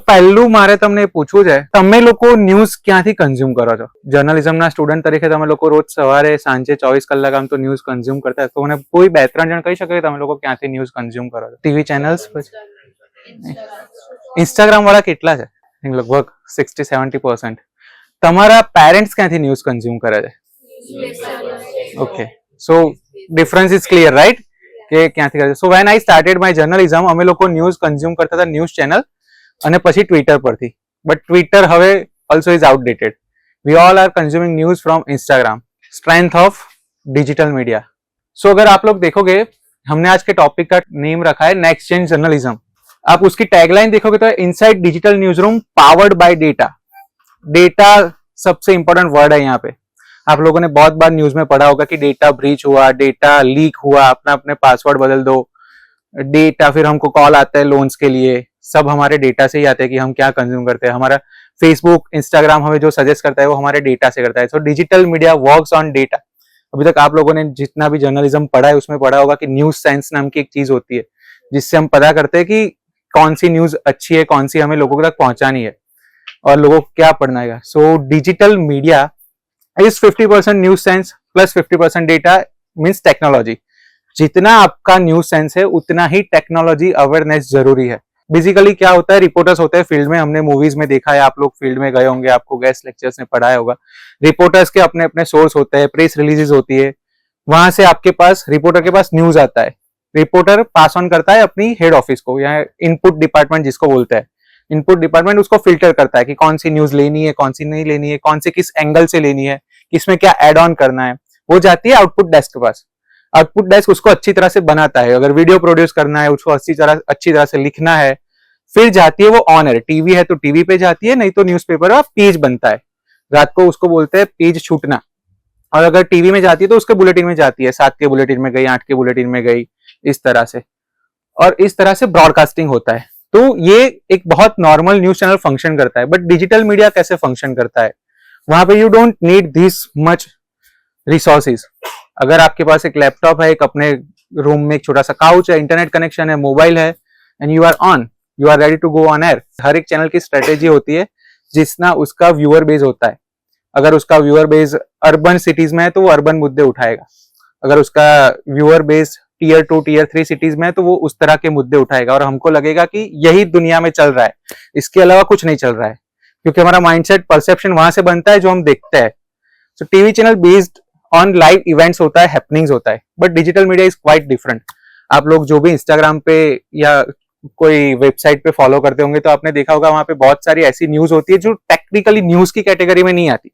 પહેલું મારે તમને પૂછવું છે, તમે લોકો ન્યૂઝ ક્યાંથી કન્ઝ્યુમ કરો છો? જર્નલિઝમના સ્ટુડન્ટ તરીકે તમે લોકો રોજ સવારે સાંજે 24 કલાક આમ તો ન્યૂઝ કન્ઝ્યુમ કરતા તો મને કોઈ 2-3 જણ કહી શકે કે તમે લોકો ક્યાંથી ન્યૂઝ કન્ઝ્યુમ કરો છો? ટીવી ચેનલ્સ, પછી ઇન્સ્ટાગ્રામ વાળા કેટલા છે? લગભગ 60-70%. તમારા પેરેન્ટ્સ ક્યાંથી ન્યૂઝ કન્ઝ્યુમ કરે છે? Okay, so difference is clear, right? કે ક્યાંથી કરે છે. So when I started my journalism, અમે લોકો ન્યૂઝ કન્ઝ્યુમ કરતા હતા ન્યૂઝ ચેનલ અને પછી ટ્વિટર પરથી. બટ ટ્વિટર હવે also is outdated. We all are consuming news from Instagram. Strength of digital media. So अगर आप लोग देखोगे, हमने आज के टॉपिक का नेम रखा है नेक्स्ट जेन जर्नलिज्म. आप उसकी टैगलाइन देखोगे तो inside digital news room powered by data. Data सबसे इंपॉर्टेंट वर्ड है यहाँ पे. आप लोगों ने बहुत बार न्यूज में पढ़ा होगा कि डेटा ब्रीच हुआ, डेटा लीक हुआ, अपना अपने पासवर्ड बदल दो, डेटा, फिर हमको कॉल आता है लोन्स के लिए. सब हमारे डेटा से ही आते हैं कि हम क्या कंज्यूम करते हैं. हमारा फेसबुक, इंस्टाग्राम हमें जो सजेस्ट करता है वो हमारे डेटा से करता है. So digital media works on data. अभी तक आप लोगों ने जितना भी जर्नलिज्म पढ़ा है उसमें पढ़ा होगा कि न्यूज सेंस नाम की एक चीज होती है जिससे हम पता करते हैं कि कौन सी न्यूज अच्छी है, कौन सी हमें लोगों तक पहुंचानी है और लोगों को क्या पढ़ना है. So digital media is 50% news sense plus 50% data means technology. जितना आपका न्यूज सेंस है उतना ही टेक्नोलॉजी अवेयरनेस जरूरी है. बेसिकली क्या होता है, रिपोर्टर्स होते हैं फील्ड में, हमने मूवीज में देखा है, आप लोग फील्ड में गए होंगे, आपको गेस्ट लेक्चर्स में पढ़ाया होगा. रिपोर्टर्स के अपने अपने सोर्स होते हैं, प्रेस रिलीजेस होती है, वहां से आपके पास रिपोर्टर के पास न्यूज आता है. रिपोर्टर पास ऑन करता है अपनी हेड ऑफिस को, या इनपुट डिपार्टमेंट जिसको बोलते हैं. इनपुट डिपार्टमेंट उसको फिल्टर करता है कि कौन सी न्यूज लेनी है, कौन सी नहीं लेनी है, कौन सी किस एंगल से लेनी है, किसमें क्या एड ऑन करना है. वो जाती है आउटपुट डेस्क के पास. आउटपुट डेस्क उसको अच्छी तरह से बनाता है. अगर वीडियो प्रोड्यूस करना है, उसको अच्छी तरह से लिखना है, फिर जाती है वो ऑन एयर. टीवी है तो टीवी पे जाती है, नहीं तो न्यूज़पेपर का पेज बनता है. रात को उसको बोलते हैं पेज छूटना. और अगर टीवी में जाती है तो उसके बुलेटिन में जाती है, 7 के बुलेटिन में गई, 8 के बुलेटिन में गई, इस तरह से. और इस तरह से ब्रॉडकास्टिंग होता है. तो ये एक बहुत नॉर्मल न्यूज चैनल फंक्शन करता है. बट डिजिटल मीडिया कैसे फंक्शन करता है, वहां पे you don't need this much resources. अगर आपके पास एक लैपटॉप है, एक अपने रूम में एक छोटा सा काउच है, इंटरनेट कनेक्शन है, मोबाइल है, and you are on, you are ready to go on air. हर एक चैनल की स्ट्रेटेजी होती है जिसना उसका व्यूअर बेस होता है. अगर उसका व्यूअर बेस अर्बन सिटीज में है तो वो अर्बन मुद्दे उठाएगा. अगर उसका viewer base tier 2, tier 3 cities में है तो वो उस तरह के मुद्दे उठाएगा. और हमको लगेगा कि यही दुनिया में चल रहा है, इसके अलावा कुछ नहीं चल रहा है, क्योंकि हमारा माइंडसेट, परसेप्शन वहां से बनता है जो हम देखते हैं. So TV channel based on live events होता है, हैपनिंग्स होता है. But digital media is quite different. आप लोग जो भी इंस्टाग्राम पे या कोई वेबसाइट पे फॉलो करते होंगे तो आपने देखा होगा वहां पे बहुत सारी ऐसी न्यूज होती है जो टेक्निकली न्यूज की कैटेगरी में नहीं आती.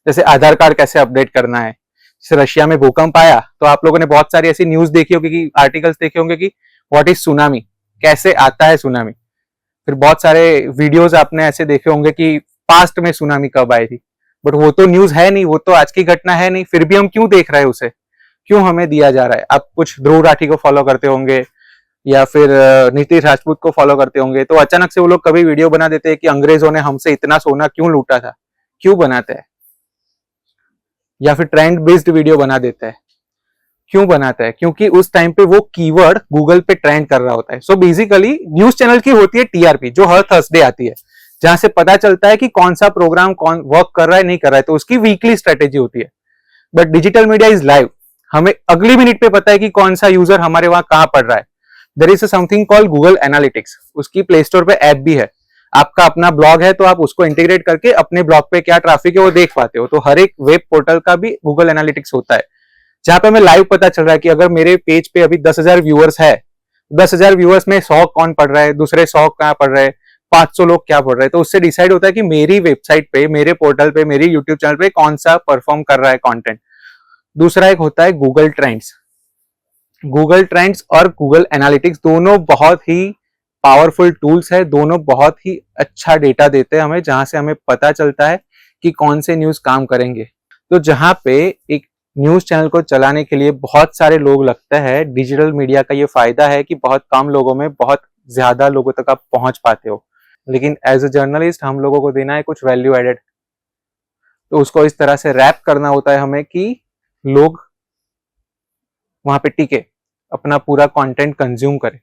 जैसे आधार कार्ड कैसे अपडेट करना है, जैसे रशिया में भूकंप आया तो आप लोगों ने बहुत सारी ऐसी न्यूज देखी होगी, आर्टिकल्स देखे होंगे कि व्हाट इज सुनामी, कैसे आता है सुनामी. फिर बहुत सारे वीडियोस आपने ऐसे देखे होंगे कि पास्ट में सुनामी कब आई थी. बट वो तो न्यूज है नहीं, वो तो आज की घटना है नहीं, फिर भी हम क्यों देख रहे हैं उसे, क्यों हमें दिया जा रहा है. आप कुछ ध्रुव राठी को फॉलो करते होंगे या फिर नीतीश राजपूत को फॉलो करते होंगे, तो अचानक से वो लोग कभी वीडियो बना देते हैं कि अंग्रेजों ने हमसे इतना सोना क्यों लूटा था. क्यों बनाते हैं? या फिर ट्रेंड बेस्ड वीडियो बना देता है. क्यों बनाता है? क्योंकि उस टाइम पे वो कीवर्ड गूगल पे ट्रेंड कर रहा होता है. सो बेसिकली न्यूज चैनल की होती है टीआरपी, जो हर थर्सडे आती है, जहां से पता चलता है कि कौन सा प्रोग्राम कौन वर्क कर रहा है, नहीं कर रहा है. तो उसकी वीकली स्ट्रेटेजी होती है. But digital media is live. हमें अगली मिनट पे पता है कि कौन सा यूजर हमारे वहां कहां पढ़ रहा है. There is something called Google Analytics. उसकी प्ले स्टोर पे ऐप भी है. आपका अपना ब्लॉग है तो आप उसको इंटीग्रेट करके अपने ब्लॉग पे क्या ट्रैफिक है वो देख पाते हो. तो हर एक वेब पोर्टल का भी गूगल एनालिटिक्स होता है, जहां पे हमें लाइव पता चल रहा है कि अगर मेरे पेज पे अभी 10,000 व्यूअर्स है, 10,000 व्यूअर्स में 100 कौन पढ़ रहा है, दूसरे 100 कहाँ पढ़ रहे हैं, 500 लोग क्या पढ़ रहे हैं. तो उससे डिसाइड होता है कि मेरी वेबसाइट पे, मेरे पोर्टल पे, मेरी यूट्यूब चैनल पे कौन सा परफॉर्म कर रहा है कंटेंट. दूसरा एक होता है गूगल ट्रेंड्स. गूगल ट्रेंड्स और गूगल एनालिटिक्स दोनों बहुत ही पावरफुल टूल्स है. दोनों बहुत ही अच्छा डेटा देते हैं हमें, जहां से हमें पता चलता है कि कौन से न्यूज काम करेंगे. तो जहां पे एक न्यूज चैनल को चलाने के लिए बहुत सारे लोग लगते हैं, डिजिटल मीडिया का ये फायदा है कि बहुत कम लोगों में बहुत ज्यादा लोगों तक आप पहुंच पाते हो. लेकिन एज अ जर्नलिस्ट हम लोगों को देना है कुछ वैल्यू एडेड. तो उसको इस तरह से रैप करना होता है हमें कि लोग वहां पे टिके, अपना पूरा कंटेंट कंज्यूम करें.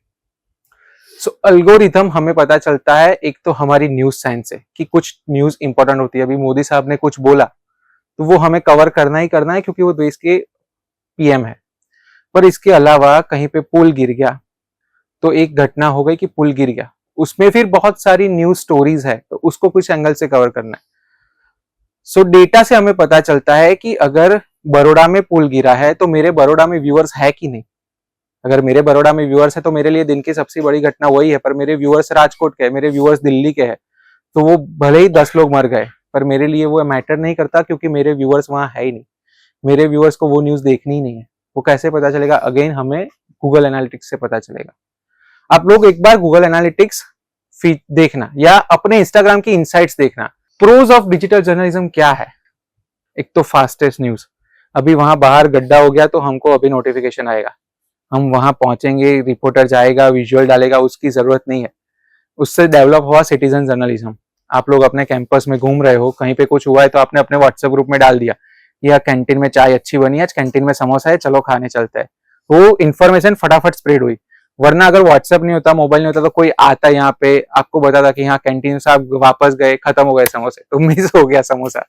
सो अल्गोरिथम हमें पता चलता है एक तो हमारी न्यूज साइंस से कि कुछ न्यूज इंपॉर्टेंट होती है। अभी मोदी साहब ने कुछ बोला तो वो हमें कवर करना ही करना है क्योंकि वो देश के पीएम है। पर इसके अलावा कहीं पे पुल गिर गया तो एक घटना हो गई कि पुल गिर गया, उसमें फिर बहुत सारी न्यूज स्टोरीज है तो उसको कुछ एंगल से कवर करना है। सो डेटा से हमें पता चलता है कि अगर बड़ौदा में पुल गिरा है तो मेरे बड़ौदा में व्यूअर्स है कि नहीं। अगर मेरे बड़ौदा में व्यूअर्स है तो मेरे लिए दिन की सबसे बड़ी घटना वही है, पर मेरे व्यूअर्स राजकोट के है, मेरे व्यूअर्स दिल्ली के हैं, तो वो भले ही 10 लोग मर गए पर मेरे लिए वो मैटर नहीं करता क्योंकि मेरे व्यूअर्स वहां है ही नहीं। मेरे व्यूअर्स को वो न्यूज देखनी ही नहीं है। वो कैसे पता चलेगा? अगेन हमें गूगल एनालिटिक्स से पता चलेगा। आप लोग एक बार गूगल एनालिटिक्स फीड देखना या अपने इंस्टाग्राम की इनसाइट्स देखना। प्रोज ऑफ डिजिटल जर्नलिज्म क्या है? एक तो फास्टेस्ट न्यूज। अभी वहां बाहर गड्ढा हो गया तो हमको अभी नोटिफिकेशन आएगा, हम वहां पहुंचेंगे, रिपोर्टर जाएगा, विजुअल डालेगा, उसकी जरूरत नहीं है। उससे डेवलप हुआ सिटीजन जर्नलिज्म। आप लोग अपने कैंपस में घूम रहे हो, कहीं पे कुछ हुआ है तो आपने अपने व्हाट्सएप ग्रुप में डाल दिया, या कैंटीन में चाय अच्छी बनी है, आज कैंटीन में समोसा है, चलो खाने चलते हैं। वो इन्फॉर्मेशन फटाफट स्प्रेड हुई। वरना अगर व्हाट्सएप नहीं होता, मोबाइल नहीं होता, तो कोई आता यहाँ पे आपको बताता कि हाँ कैंटीन साहब वापस गए, खत्म हो गए समोसे, तो मिस हो गया समोसा।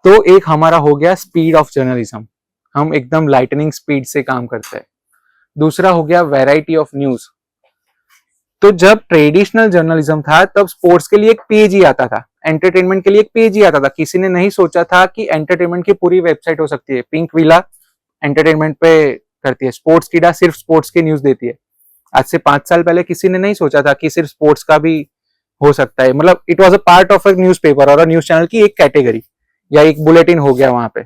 तो एक हमारा हो गया स्पीड ऑफ जर्नलिज्म, हम एकदम लाइटनिंग स्पीड से काम करते हैं। दूसरा हो गया वैरायटी ऑफ न्यूज। तो जब ट्रेडिशनल जर्नलिज्म था तब स्पोर्ट्स के लिए एक पेज ही आता था, एंटरटेनमेंट के लिए एक पेज ही आता था। किसी ने नहीं सोचा था कि एंटरटेनमेंट की पूरी वेबसाइट हो सकती है। पिंक विला एंटरटेनमेंट पे करती है, स्पोर्ट्स कीड़ा सिर्फ स्पोर्ट्स की न्यूज देती है। आज से 5 साल पहले किसी ने नहीं सोचा था कि सिर्फ स्पोर्ट्स का भी हो सकता है। मतलब it was a part of a news paper और न्यूज चैनल की एक कैटेगरी या एक बुलेटिन हो गया वहां पे।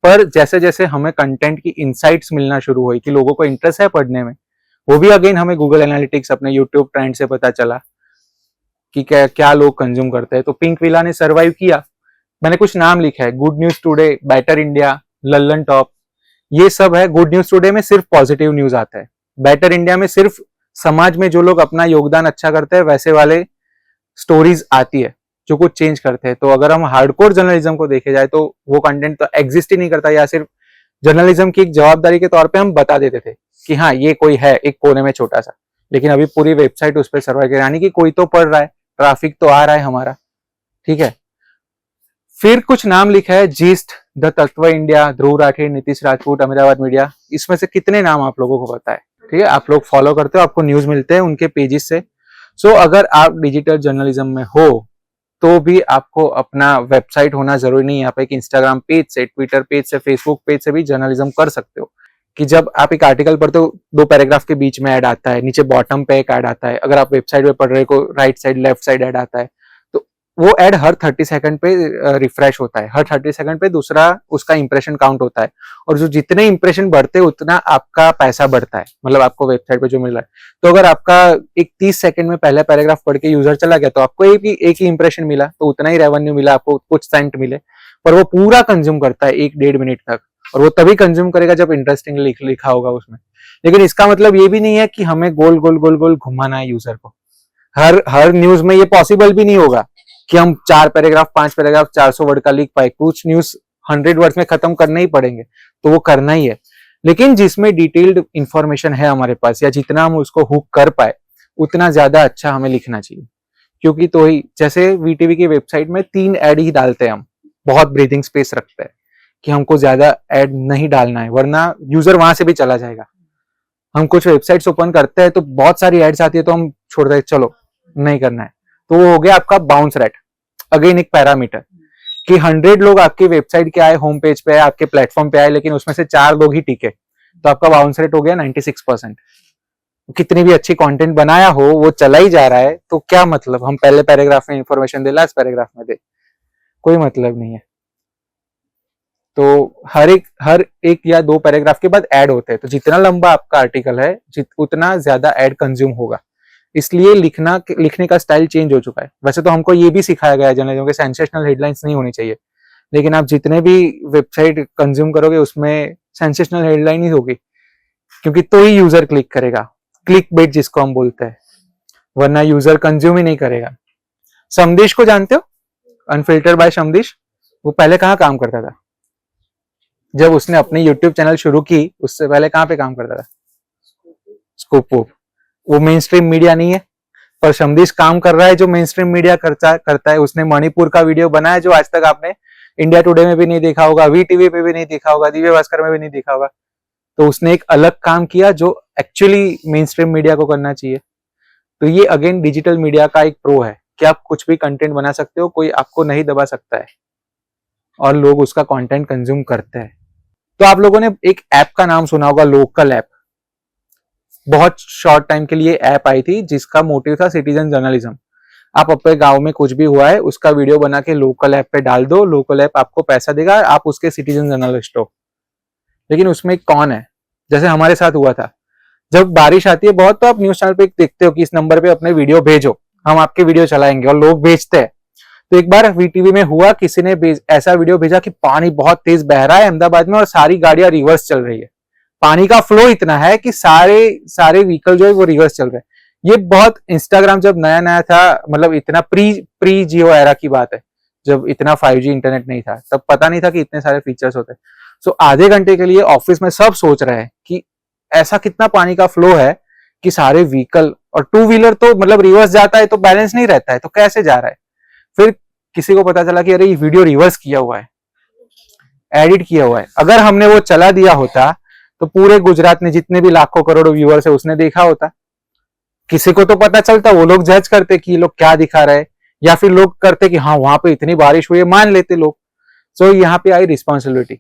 पर जैसे जैसे हमें कंटेंट की इंसाइट्स मिलना शुरू हुई कि लोगों को इंटरेस्ट है पढ़ने में, वो भी अगेन हमें गूगल एनालिटिक्स अपने यूट्यूब ट्रेंड से पता चला कि क्या क्या लोग कंज्यूम करते हैं। तो पिंक विला ने सर्वाइव किया। मैंने कुछ नाम लिखा है, good news today, better India, Lallan top, ये सब है। गुड न्यूज टुडे में सिर्फ पॉजिटिव न्यूज आता है, बेटर इंडिया में सिर्फ समाज में जो लोग अपना योगदान अच्छा करते हैं वैसे वाले स्टोरीज आती है जो कुछ चेंज करते हैं। तो अगर हम हार्डकोर जर्नलिज्म को देखे जाए तो वो कंटेंट तो एग्जिस्ट ही नहीं करता, या सिर्फ जर्नलिज्म की एक जवाबदारी के तौर पे हम बता देते थे कि हाँ ये कोई है एक कोने में छोटा सा, लेकिन अभी पूरी वेबसाइट उस पर सर्वाइव कर, यानी कि कोई तो पढ़ रहा है, ट्रैफिक तो आ रहा है हमारा, ठीक है। फिर कुछ नाम लिखा है, जिस्ट, द तत्व इंडिया, ध्रुव राठौड़, नीतीश राजपूत, अहमदाबाद मीडिया। इसमें से कितने नाम आप लोगों को पता है? ठीक है, आप लोग फॉलो करते हो, आपको न्यूज मिलते हैं उनके पेजेस से। सो अगर आप डिजिटल जर्नलिज्म में हो तो भी आपको अपना वेबसाइट होना जरूरी नहीं है। आप एक इंस्टाग्राम पेज से, ट्विटर पेज से, फेसबुक पेज से भी जर्नलिज्म कर सकते हो। कि जब आप एक आर्टिकल पढ़ते हो 2 पैराग्राफ के बीच में ऐड आता है, नीचे बॉटम पे एक ऐड आता है। अगर आप वेबसाइट पे पढ़ रहे हो, right side left side add आता है, तो वो ऐड हर 30 सेकंड पे रिफ्रेश होता है। हर 30 सेकंड पे दूसरा उसका इंप्रेशन काउंट होता है, और जो जितने इंप्रेशन बढ़ते हैं उतना आपका पैसा बढ़ता है, मतलब आपको वेबसाइट पे जो मिल रहा है। तो अगर आपका एक 30 सेकंड में पहला पैराग्राफ पढ़ के यूजर चला गया तो आपको एक ही इंप्रेशन मिला, तो उतना ही रेवेन्यू मिला, आपको कुछ सेंट मिले। पर वो पूरा कंज्यूम करता है 1-1.5 मिनट तक, और वो तभी कंज्यूम करेगा जब इंटरेस्टिंग लिखा होगा उसमें। लेकिन इसका मतलब ये भी नहीं है कि हमें गोल गोल गोल गोल घुमाना है यूजर को। हर न्यूज में ये पॉसिबल भी नहीं होगा कि हम 4 पैराग्राफ 5 पैराग्राफ 400 वर्ड का लिख पाए। कुछ न्यूज 100 वर्ड्स में खत्म करने ही पड़ेंगे, तो वो करना ही है। लेकिन जिसमें डिटेल्ड इंफॉर्मेशन है हमारे पास, या जितना हम उसको हुक कर पाए, उतना ज्यादा अच्छा हमें लिखना चाहिए। क्योंकि तो ही जैसे वीटीवी की वेबसाइट में 3 ऐड ही डालते हैं हम, बहुत ब्रीथिंग स्पेस रखते हैं कि हमको ज्यादा ऐड नहीं डालना है, वरना यूजर वहां से भी चला जाएगा। हम कुछ वेबसाइट्स ओपन करते हैं तो बहुत सारी एड्स आती है तो हम छोड़ देते, चलो नहीं करना है। तो वो हो गया आपका बाउंस रेट। अगेन एक पैरामीटर कि 100 लोग आपकी वेबसाइट के आए, होम पेज पे आए, आपके प्लेटफॉर्म पे आए, लेकिन उसमें से 4 लोग ही टिके, तो आपका बाउंस रेट हो गया 96%। कितनी भी अच्छी कंटेंट बनाया हो, वो चला ही जा रहा है, तो क्या मतलब हम पहले पैराग्राफ में इंफॉर्मेशन दे, लास्ट पैराग्राफ में दे, कोई मतलब नहीं है। तो हर एक या 2 पैराग्राफ के बाद ऐड होते हैं, तो जितना लंबा आपका आर्टिकल है उतना ज्यादा ऐड कंज्यूम होगा। इसलिए लिखने का स्टाइल चेंज हो चुका है। वैसे तो हमको ये भी सिखाया गया है जर्नलिज्म के, सेंसेशनल हेडलाइंस नहीं होनी चाहिए, लेकिन आप जितने भी वेबसाइट कंज्यूम करोगे उसमें सेंसेशनल हेडलाइन ही होगी, क्योंकि तो ही यूजर क्लिक करेगा, क्लिक बेट जिसको हम बोलते हैं, वरना यूजर कंज्यूम ही नहीं करेगा। समदेश को जानते हो? Unfiltered by Samdish. वो पहले कहाँ काम करता था? जब उसने अपनी यूट्यूब चैनल शुरू की उससे पहले कहाँ पे काम करता था? स्कूप। वो मेन स्ट्रीम मीडिया नहीं है, पर समदीश काम कर रहा है जो मेन स्ट्रीम मीडिया करता है। उसने मणिपुर का वीडियो बनाया जो आज तक आपने इंडिया टुडे में भी नहीं देखा होगा, वी टीवी पे भी नहीं देखा होगा, दिव्य भास्कर में भी नहीं देखा होगा। तो उसने एक अलग काम किया जो एक्चुअली मेन स्ट्रीम मीडिया को करना चाहिए। तो ये अगेन डिजिटल मीडिया का एक प्रो है कि आप कुछ भी कंटेंट बना सकते हो, कोई आपको नहीं दबा सकता है और लोग उसका कंटेंट कंज्यूम करते हैं। तो आप लोगों ने एक ऐप का नाम सुना होगा, लोकल ऐप। बहुत शॉर्ट टाइम के लिए ऐप आई थी जिसका मोटिव था सिटीजन जर्नलिज्म। आप अपने गांव में कुछ भी हुआ है उसका वीडियो बना के लोकल ऐप पे डाल दो, लोकल ऐप आपको पैसा देगा, आप उसके सिटीजन जर्नलिस्ट हो। लेकिन उसमें कौन है, जैसे हमारे साथ हुआ था, जब बारिश आती है बहुत तो आप न्यूज चैनल पे देखते हो कि इस नंबर पे अपने वीडियो भेजो, हम आपके वीडियो चलाएंगे, और लोग भेजते हैं। तो एक बार वीटीवी में हुआ, किसी ने ऐसा वीडियो भेजा कि पानी बहुत तेज बह रहा है अहमदाबाद में और सारी गाड़ियां रिवर्स चल रही है। पानी का फ्लो इतना है कि सारे व्हीकल जो है वो रिवर्स चल रहे हैं। ये बहुत इंस्टाग्राम जब नया नया था, मतलब इतना प्री जियो एरा की बात है, जब इतना 5G इंटरनेट नहीं था, तब पता नहीं था कि इतने सारे फीचर्स होते हैं। सो आधे घंटे के लिए ऑफिस में सब सोच रहे हैं कि ऐसा कितना पानी का फ्लो है कि सारे व्हीकल, और टू व्हीलर तो मतलब रिवर्स जाता है तो बैलेंस नहीं रहता है, तो कैसे जा रहा है। फिर किसी को पता चला कि अरे ये वीडियो रिवर्स किया हुआ है, एडिट किया हुआ है। अगर हमने वो चला दिया होता तो पूरे गुजरात में जितने भी लाखों करोड़ों व्यूअर्स है उसने देखा होता। किसी को तो पता चलता, वो लोग जज करते कि ये लोग क्या दिखा रहे हैं, या फिर लोग करते कि हाँ वहां पे इतनी बारिश हुई है, मान लेते लोग। सो यहाँ पे आई रिस्पॉन्सिबिलिटी,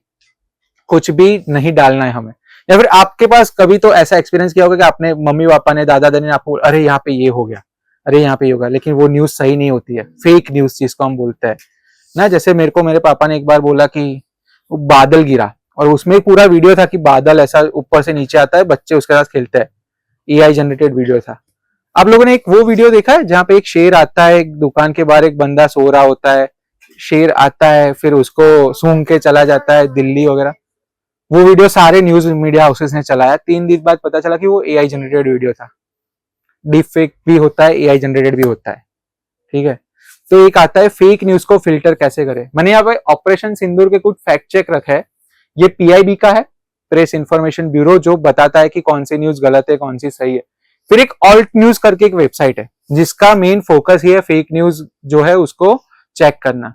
कुछ भी नहीं डालना है हमें। या फिर आपके पास कभी तो ऐसा एक्सपीरियंस किया होगा कि आपने मम्मी पापा ने, दादा दादी ने आपको, अरे यहाँ पे ये हो गया, अरे यहाँ पे ये होगा, लेकिन वो न्यूज सही नहीं होती है, फेक न्यूज जिसको हम बोलते हैं ना। जैसे मेरे पापा ने एक बार बोला कि बादल गिरा, और उसमें पूरा वीडियो था कि बादल ऐसा ऊपर से नीचे आता है, बच्चे उसके साथ खेलते हैं, AI जनरेटेड वीडियो था। आप लोगों ने एक वो वीडियो देखा है जहां पे एक शेर आता है, एक दुकान के बाहर एक बंदा सो रहा होता है, शेर आता है फिर उसको सूंघ के चला जाता है दिल्ली वगैरह। वो वीडियो सारे न्यूज मीडिया हाउसेस ने चलाया, 3 दिन बाद पता चला कि वो AI जनरेटेड वीडियो था। डीप फेक भी होता है, AI जनरेटेड भी होता है, ठीक है। तो एक आता है फेक न्यूज को फिल्टर कैसे करें। मैंने यहाँ पे ऑपरेशन सिंदूर के कुछ फैक्ट चेक रखा है। ये PIB का है, प्रेस इंफॉर्मेशन ब्यूरो, जो बताता है कि कौन सी न्यूज गलत है कौन सी सही है। फिर एक ऑल्ट न्यूज करके एक वेबसाइट है जिसका मेन फोकस ये है फेक न्यूज जो है उसको चेक करना।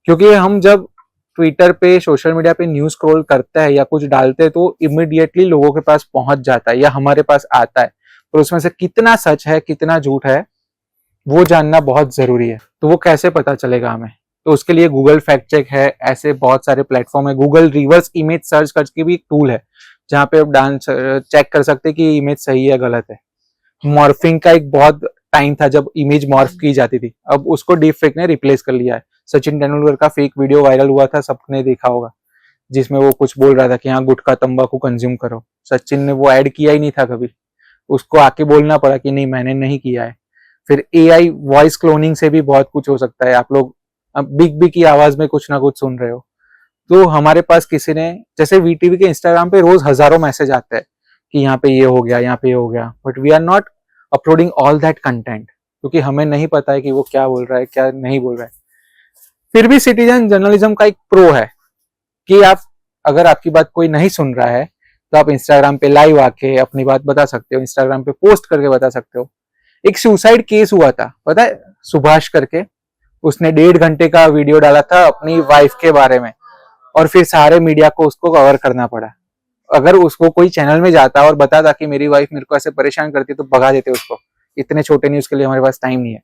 क्योंकि हम जब ट्विटर पे, सोशल मीडिया पे न्यूज स्क्रॉल करते हैं या कुछ डालते हैं तो इमिडिएटली लोगों के पास पहुंच जाता है या हमारे पास आता है, पर उसमें से कितना सच है कितना झूठ है वो जानना बहुत जरूरी है। तो वो कैसे पता चलेगा हमें, तो उसके लिए गूगल फैक्ट चेक है, ऐसे बहुत सारे प्लेटफॉर्म है। गूगल रिवर्स इमेज सर्च करके भी एक टूल है जहां पे आप चेक कर सकते हैं कि इमेज सही है गलत है। मॉर्फिंग का एक बहुत टाइम था जब इमेज मॉर्फ की जाती थी, अब उसको डीप फेक ने रिप्लेस कर लिया है। सचिन तेंदुलकर का फेक वीडियो वायरल हुआ था, सबने देखा होगा, जिसमें वो कुछ बोल रहा था कि हाँ गुटखा तंबाकू कंज्यूम करो। सचिन ने वो ऐड किया ही नहीं था कभी, उसको आके बोलना पड़ा कि नहीं मैंने नहीं किया है। फिर AI वॉइस क्लोनिंग से भी बहुत कुछ हो सकता है। आप लोग बिग बी की आवाज में कुछ ना कुछ सुन रहे हो, तो हमारे पास किसी ने, जैसे VTV के इंस्टाग्राम पे रोज हजारों मैसेज आते हैं कि यहाँ पे ये हो गया, यहाँ पे ये हो गया, but we are not uploading all that content, क्योंकि हमें नहीं पता है कि वो क्या बोल रहा है क्या नहीं बोल रहा है। फिर भी सिटीजन जर्नलिज्म का एक प्रो है कि आप, अगर आपकी बात कोई नहीं सुन रहा है तो आप इंस्टाग्राम पे लाइव आके अपनी बात बता सकते हो, इंस्टाग्राम पे पोस्ट करके बता सकते हो। एक सुसाइड केस हुआ था पता है, सुभाष करके, उसने 1.5 घंटे का वीडियो डाला था अपनी वाइफ के बारे में, और फिर सारे मीडिया को उसको कवर करना पड़ा। अगर उसको कोई चैनल में जाता और बताता कि मेरी वाइफ मेरे को ऐसे परेशान करती तो भगा देते उसको, इतने छोटे न्यूज के लिए हमारे पास टाइम नहीं है।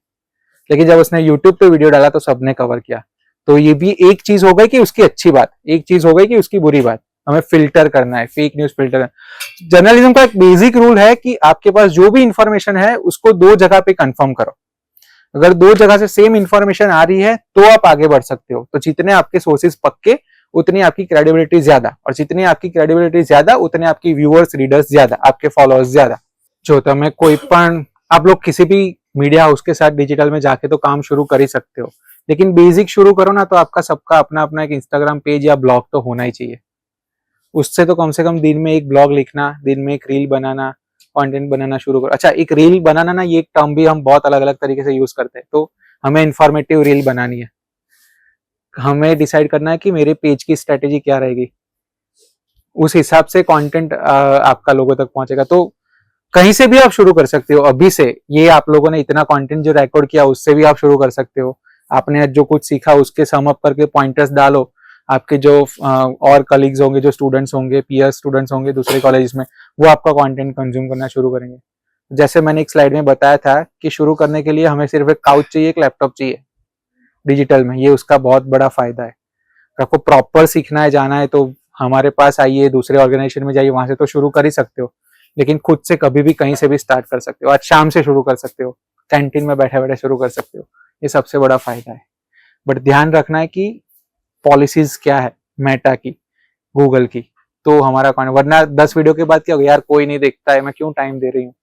लेकिन जब उसने यूट्यूब पे वीडियो डाला तो सबने कवर किया। तो ये भी एक चीज हो गई कि उसकी अच्छी बात, एक चीज हो गई कि उसकी बुरी बात। हमें फिल्टर करना है, फेक न्यूज फिल्टर करना। जर्नलिज्म का एक बेसिक रूल है कि आपके पास जो भी इंफॉर्मेशन है उसको 2 जगह पे कंफर्म करो। अगर 2 जगह से सेम इंफॉर्मेशन आ रही है तो आप आगे बढ़ सकते हो। तो जितने आपके सोर्सेज पक्के उतनी आपकी क्रेडिबिलिटी ज्यादा, और जितनी आपकी क्रेडिबिलिटी ज्यादा उतने आपकी व्यूअर्स, रीडर्स ज्यादा, आपके फॉलोअर्स ज्यादा। जो તમે કોઈ પણ, आप लोग किसी भी मीडिया हाउस के साथ डिजिटल में जाके तो काम शुरू कर ही सकते हो, लेकिन बेसिक शुरू करो ना तो आपका सबका अपना अपना एक इंस्टाग्राम पेज या ब्लॉग तो होना ही चाहिए। उससे तो कम से कम दिन में एक ब्लॉग लिखना, दिन में एक रील बनाना, कंटेंट बनाना शुरू करो। अच्छा, एक रील बनाना ना, ये एक टर्म भी हम बहुत अलग अलग तरीके से यूज करते हैं। तो हमें इंफॉर्मेटिव रील बनानी है, हमें डिसाइड करना है कि मेरे पेज की स्ट्रेटेजी क्या रहेगी, उस हिसाब से कंटेंट आपका लोगों तक पहुंचेगा। तो कहीं से भी आप शुरू कर सकते हो अभी से। ये आप लोगों ने इतना कंटेंट जो रिकॉर्ड किया उससे भी आप शुरू कर सकते हो। आपने जो कुछ सीखा उसके सम अप करके पॉइंटर्स डालो। आपके जो और कलीग्स होंगे, जो स्टूडेंट्स होंगे, पीयर स्टूडेंट्स होंगे दूसरे कॉलेज में, वो आपका कंटेंट कंज्यूम करना शुरू करेंगे। जैसे मैंने एक स्लाइड में बताया था कि शुरू करने के लिए हमें सिर्फ एक काउच चाहिए, एक लैपटॉप चाहिए डिजिटल में। ये उसका बहुत बड़ा फायदा है। आपको प्रॉपर सीखना है, जाना है, तो हमारे पास आइए, दूसरे ऑर्गेनाइजेशन में जाइए, वहां से तो शुरू कर ही सकते हो, लेकिन खुद से कभी भी कहीं से भी स्टार्ट कर सकते हो। आज शाम से शुरू कर सकते हो, कैंटीन में बैठे बैठे शुरू कर सकते हो। ये सबसे बड़ा फायदा है। बट ध्यान रखना है कि पॉलिसीज क्या है मेटा की, गूगल की, तो हमारा कंटेंट, वरना 10 वीडियो के बाद क्या होगा, यार कोई नहीं देखता है, मैं क्यों टाइम दे रही हूँ,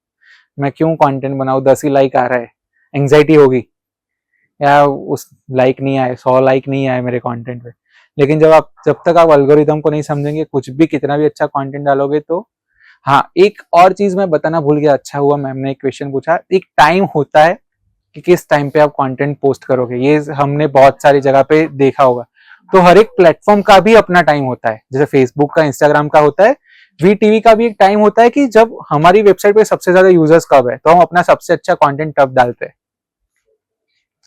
मैं क्यों कंटेंट बनाऊं, 10 ही लाइक आ रहा है, एंग्जाइटी होगी, या उस लाइक नहीं आए, 100 लाइक नहीं आए मेरे कंटेंट पे। लेकिन जब तक आप एल्गोरिथम को नहीं समझेंगे, कुछ भी कितना भी अच्छा कंटेंट डालोगे तो। हाँ, एक और चीज मैं बताना भूल गया, अच्छा हुआ मैम ने एक क्वेश्चन पूछा। एक टाइम होता है कि किस टाइम पे आप कंटेंट पोस्ट करोगे, ये हमने बहुत सारी जगह पे देखा होगा। तो हर एक प्लेटफॉर्म का भी अपना टाइम होता है, जैसे फेसबुक का, इंस्टाग्राम का होता है, वीटीवी का भी एक टाइम होता है कि जब हमारी वेबसाइट पे सबसे ज्यादा यूजर्स कब है, तो हम अपना सबसे अच्छा कंटेंट तब डालते हैं।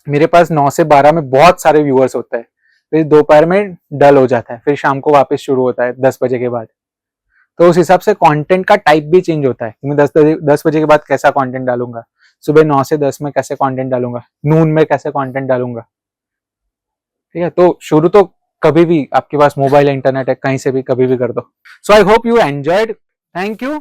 मेरे पास 9 से 12 में बहुत सारे व्यूअर्स होते हैं, फिर दोपहर में डल हो जाता है, फिर शाम को वापस शुरू होता है 10 बजे के बाद। तो उस हिसाब से कंटेंट का टाइप भी चेंज होता है। मैं 10 बजे के बाद कैसा कंटेंट डालूंगा, सुबह 9 से 10 में कैसे कंटेंट डालूंगा, नून में कैसे कंटेंट डालूंगा। ठीक है, तो शुरू तो कभी भी आपके पास मोबाइल इंटरनेट है, कहीं से भी कभी भी कर दो। So I hope you enjoyed. Thank you.